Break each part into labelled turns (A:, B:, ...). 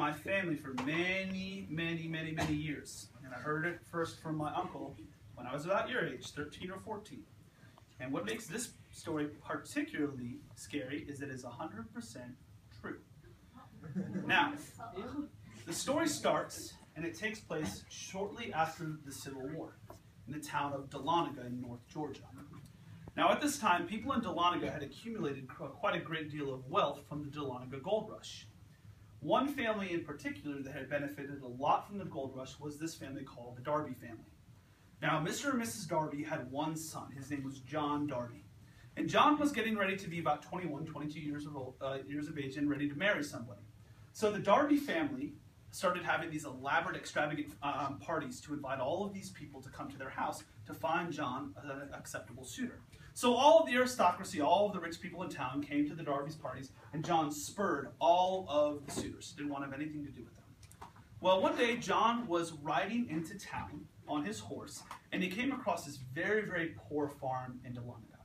A: my family for many, many, many, many years. And I heard it first from my uncle when I was about your age, 13 or 14. And what makes this story particularly scary is it is 100% true. Now, the story starts, and it takes place shortly after the Civil War in the town of Dahlonega in North Georgia. Now, at this time, people in Dahlonega had accumulated quite a great deal of wealth from the Dahlonega Gold Rush. One family in particular that had benefited a lot from the gold rush was this family called the Darby family. Now, Mr. and Mrs. Darby had one son. His name was John Darby. And John was getting ready to be about 21, 22 years of age and ready to marry somebody. So the Darby family started having these elaborate, extravagant parties to invite all of these people to come to their house to find John an acceptable suitor. So all of the aristocracy, all of the rich people in town came to the Darby's parties, and John spurred all of the suitors. Didn't want to have anything to do with them. Well, one day, John was riding into town on his horse, and he came across this very, very poor farm in Dahlonega.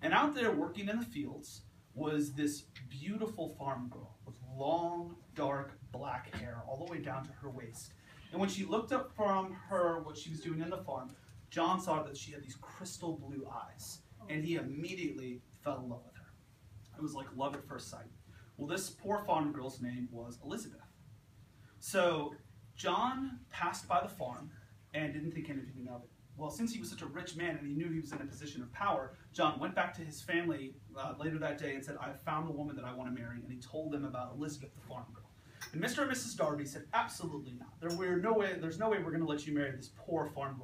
A: And out there working in the fields was this beautiful farm girl with long, dark, black hair all the way down to her waist. And when she looked up from her, what she was doing in the farm, John saw that she had these crystal blue eyes. And he immediately fell in love with her. It was like love at first sight. Well, this poor farm girl's name was Elizabeth. So John passed by the farm and didn't think anything of it. Well, since he was such a rich man and he knew he was in a position of power, John went back to his family later that day and said, "I found the woman that I want to marry." And he told them about Elizabeth, the farm girl. And Mr. and Mrs. Darby said, "Absolutely not. There's no way we're going to let you marry this poor farm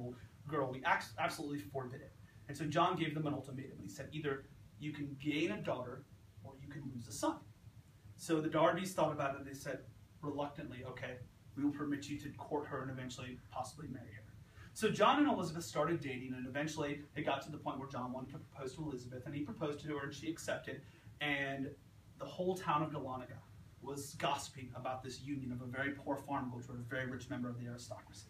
A: girl. We absolutely forbid it." And so John gave them an ultimatum. He said, either you can gain a daughter or you can lose a son. So the Darbys thought about it and they said, reluctantly, okay, we will permit you to court her and eventually possibly marry her. So John and Elizabeth started dating, and eventually it got to the point where John wanted to propose to Elizabeth, and he proposed to her and she accepted, and the whole town of Dahlonega was gossiping about this union of a very poor farm girl to a very rich member of the aristocracy.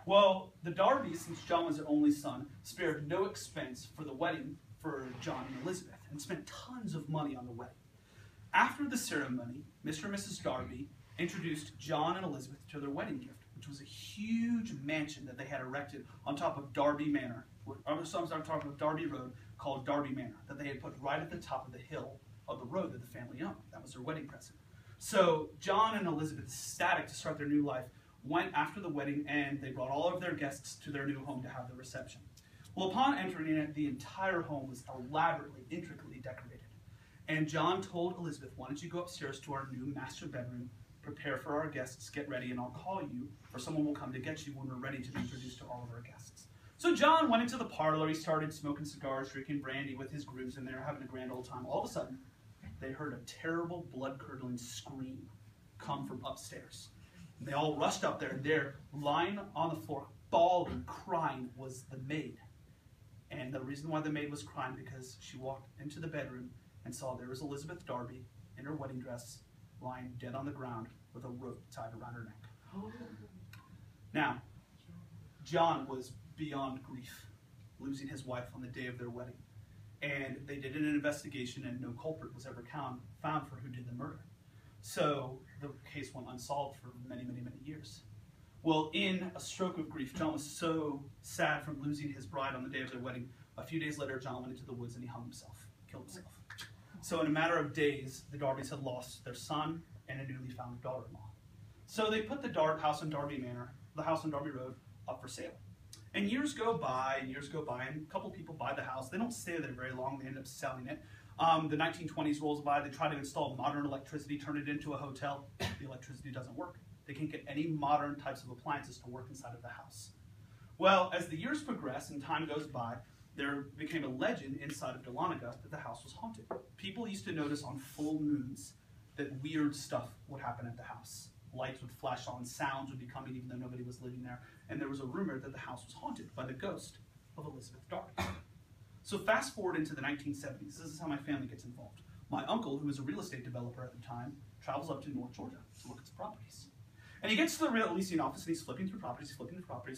A: Well, the Darbys, since John was their only son, spared no expense for the wedding for John and Elizabeth and spent tons of money on the wedding. After the ceremony, Mr. and Mrs. Darby introduced John and Elizabeth to their wedding gift, which was a huge mansion that they had erected on top of Darby Manor, on top of Darby Road, called Darby Manor, that they had put right at the top of the hill of the road that the family owned. That was their wedding present. So John and Elizabeth, ecstatic to start their new life, went after the wedding, and they brought all of their guests to their new home to have the reception. Well, upon entering it, the entire home was elaborately, intricately decorated. And John told Elizabeth, "Why don't you go upstairs to our new master bedroom, prepare for our guests, get ready, and I'll call you, or someone will come to get you when we're ready to be introduced to all of our guests." So John went into the parlor. He started smoking cigars, drinking brandy with his grooms, and they were having a grand old time. All of a sudden, they heard a terrible, blood-curdling scream come from upstairs. And they all rushed up there, and there, lying on the floor, bawling, crying, was the maid. And the reason why the maid was crying, because she walked into the bedroom and saw there was Elizabeth Darby in her wedding dress, lying dead on the ground with a rope tied around her neck. Now, John was beyond grief, losing his wife on the day of their wedding. And they did an investigation, and no culprit was ever found for who did the murder. So the case went unsolved for many, many, many years. Well, in a stroke of grief, John was so sad from losing his bride on the day of their wedding. A few days later, John went into the woods and he hung himself, killed himself. So in a matter of days, the Darbys had lost their son and a newly found daughter-in-law. So they put the house on Darby Manor, the house on Darby Road, up for sale. And years go by, and a couple people buy the house. They don't stay there very long. They end up selling it. The 1920s rolls by. They try to install modern electricity, turn it into a hotel. The electricity doesn't work. They can't get any modern types of appliances to work inside of the house. Well, as the years progress and time goes by, there became a legend inside of Dahlonega that the house was haunted. People used to notice on full moons that weird stuff would happen at the house. Lights would flash on, sounds would be coming even though nobody was living there, and there was a rumor that the house was haunted by the ghost of Elizabeth Darby. So fast forward into the 1970s, this is how my family gets involved. My uncle, who was a real estate developer at the time, travels up to North Georgia to look at some properties. And he gets to the real leasing office and he's flipping through properties,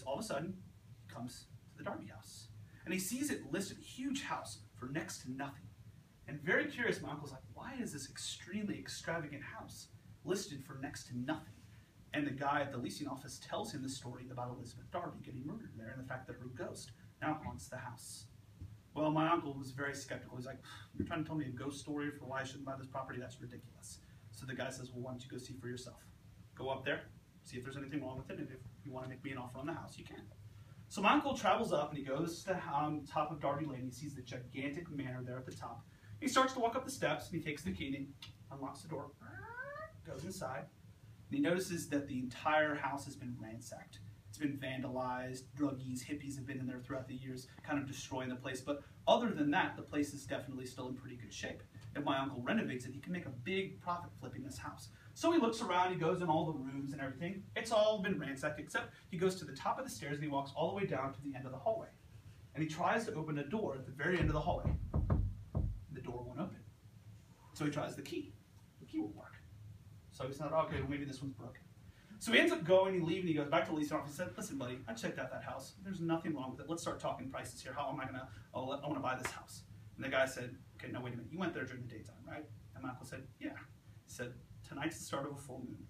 A: All of a sudden, he comes to the Darby house. And he sees it listed, a huge house, for next to nothing. And very curious, my uncle's like, why is this extremely extravagant house listed for next to nothing? And the guy at the leasing office tells him the story about Elizabeth Darby getting murdered there and the fact that her ghost now haunts the house. Well, my uncle was very skeptical. He's like, you're trying to tell me a ghost story for why I shouldn't buy this property? That's ridiculous. So the guy says, well, why don't you go see for yourself? Go up there, see if there's anything wrong with it, and if you want to make me an offer on the house, you can. So my uncle travels up, and he goes to the top of Darby Lane. He sees the gigantic manor there at the top. He starts to walk up the steps, and he takes the key, and he unlocks the door, goes inside, and he notices that the entire house has been ransacked. It's been vandalized, druggies, hippies have been in there throughout the years, kind of destroying the place. But other than that, the place is definitely still in pretty good shape. If my uncle renovates it, he can make a big profit flipping this house. So he looks around, he goes in all the rooms and everything. It's all been ransacked, except he goes to the top of the stairs and he walks all the way down to the end of the hallway. And he tries to open a door at the very end of the hallway. The door won't open. So he tries the key. The key won't work. So he's not, okay, well maybe this one's broken. So he ends up going, he leaves, and he goes back to the leasing office and said, listen, buddy, I checked out that house. There's nothing wrong with it. Let's start talking prices here. How am I going to, I want to buy this house. And the guy said, okay, no, wait a minute. You went there during the daytime, right? And my uncle said, yeah. He said, tonight's the start of a full moon.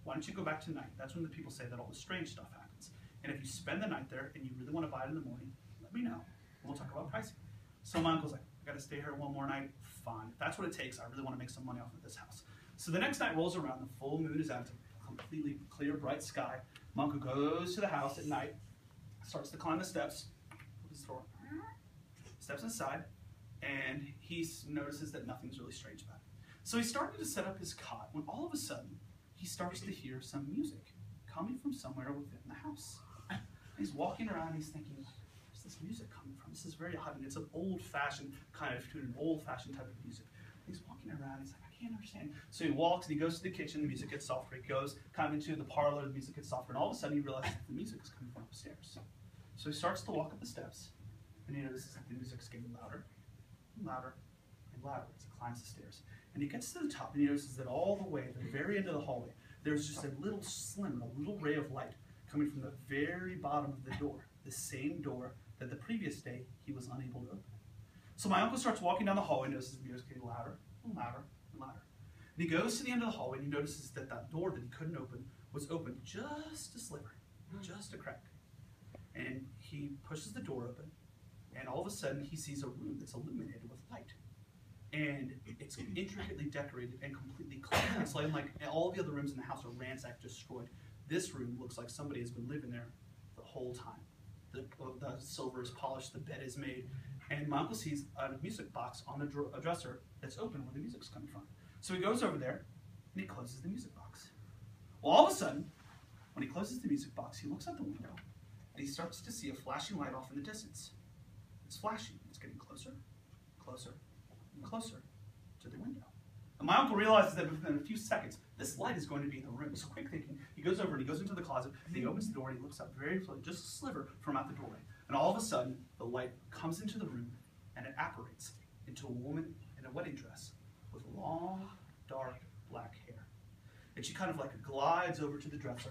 A: Why don't you go back tonight? That's when the people say that all the strange stuff happens. And if you spend the night there and you really want to buy it in the morning, let me know. We'll talk about pricing. So my uncle's like, I got to stay here one more night. Fine. If that's what it takes, I really want to make some money off of this house. So the next night rolls around. The full moon is out. It's a completely clear, bright sky. My uncle goes to the house at night, starts to climb the steps, opens the door, steps inside, and he notices that nothing's really strange about it. So he's starting to set up his cot when all of a sudden he starts to hear some music coming from somewhere within the house. He's walking around and he's thinking, where's this music coming from? This is very odd, and it's an old-fashioned kind of tune, an old-fashioned type of music. He's walking around, he's like, I can't understand. So he walks and he goes to the kitchen, the music gets softer. He goes kind of into the parlor, the music gets softer, and all of a sudden he realizes that the music is coming from upstairs. So he starts to walk up the steps, and he notices that the music's getting louder, and louder, and louder as he climbs the stairs. And he gets to the top, and he notices that all the way, at the very end of the hallway, there's just a little slimmer, a little ray of light coming from the very bottom of the door, the same door that the previous day he was unable to open. So my uncle starts walking down the hallway and notices the music getting louder and louder and louder. And he goes to the end of the hallway and he notices that that door that he couldn't open was open just a sliver, just a crack. And he pushes the door open, and all of a sudden he sees a room that's illuminated with light. And it's intricately decorated and completely clean. It's like all the other rooms in the house are ransacked, destroyed. This room looks like somebody has been living there the whole time. The silver is polished, the bed is made, and my uncle sees a music box on a dresser that's open where the music's coming from. So he goes over there and he closes the music box. Well, all of a sudden, when he closes the music box, he looks out the window and he starts to see a flashing light off in the distance. It's flashing. It's getting closer, closer, and closer to the window. And my uncle realizes that within a few seconds, this light is going to be in the room. So quick thinking, he goes over and he goes into the closet, and he opens the door and he looks up very slowly, just a sliver from out the doorway. And all of a sudden, the light comes into the room and it apparates into a woman in a wedding dress with long, dark, black hair. And she kind of like glides over to the dresser,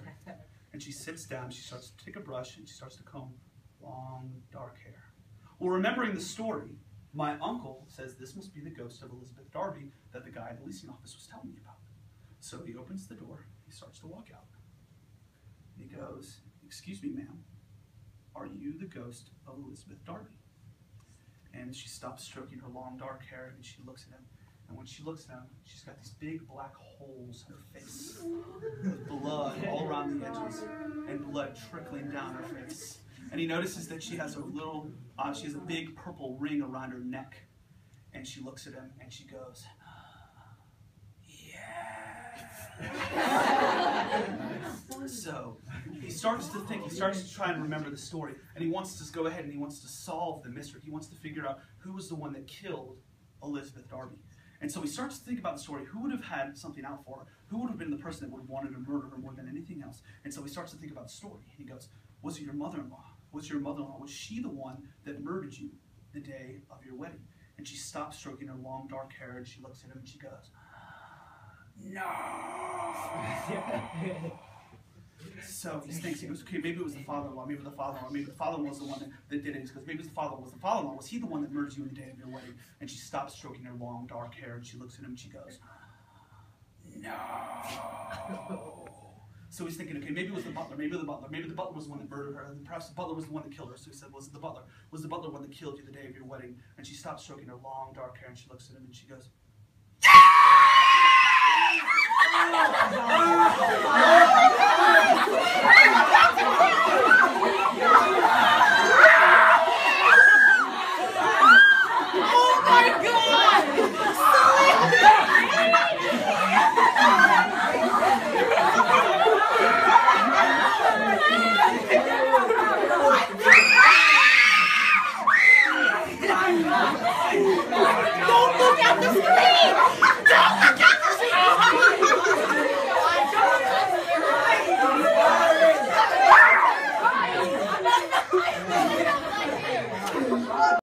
A: and she sits down, she starts to take a brush, and she starts to comb long, dark hair. Well, remembering the story, my uncle says this must be the ghost of Elizabeth Darby that the guy at the leasing office was telling me about. So he opens the door, he starts to walk out. And he goes, excuse me, ma'am, are you the ghost of Elizabeth Darby? And she stops stroking her long dark hair and she looks at him. And when she looks at him, she's got these big black holes in her face with blood all around the edges and blood trickling down her face. And he notices that she has a big purple ring around her neck. And she looks at him and she goes, So he starts to think, he starts to try and remember the story, and he wants to go ahead and he wants to solve the mystery. He wants to figure out who was the one that killed Elizabeth Darby. And so he starts to think about the story. Who would have had something out for her? Who would have been the person that would have wanted to murder her more than anything else? And so he starts to think about the story. He goes, was it your mother-in-law? Was your mother-in-law? Was she the one that murdered you the day of your wedding? And she stops stroking her long dark hair and she looks at him and she goes, no. So he thinks, he goes, okay, maybe it was the father-in-law, maybe the father-in-law, maybe the father-in-law was the one that did it. He goes, maybe it was the father-in-law. Was he the one that murdered you on the day of your wedding? And she stops stroking her long dark hair and she looks at him and she goes, no. So So he's thinking, okay, maybe it was the butler, maybe the butler was the one that murdered her, and perhaps the butler was the one that killed her. So he said, was it the butler? Was the butler the one that killed you the day of your wedding? And she stops stroking her long dark hair and she looks at him and she goes,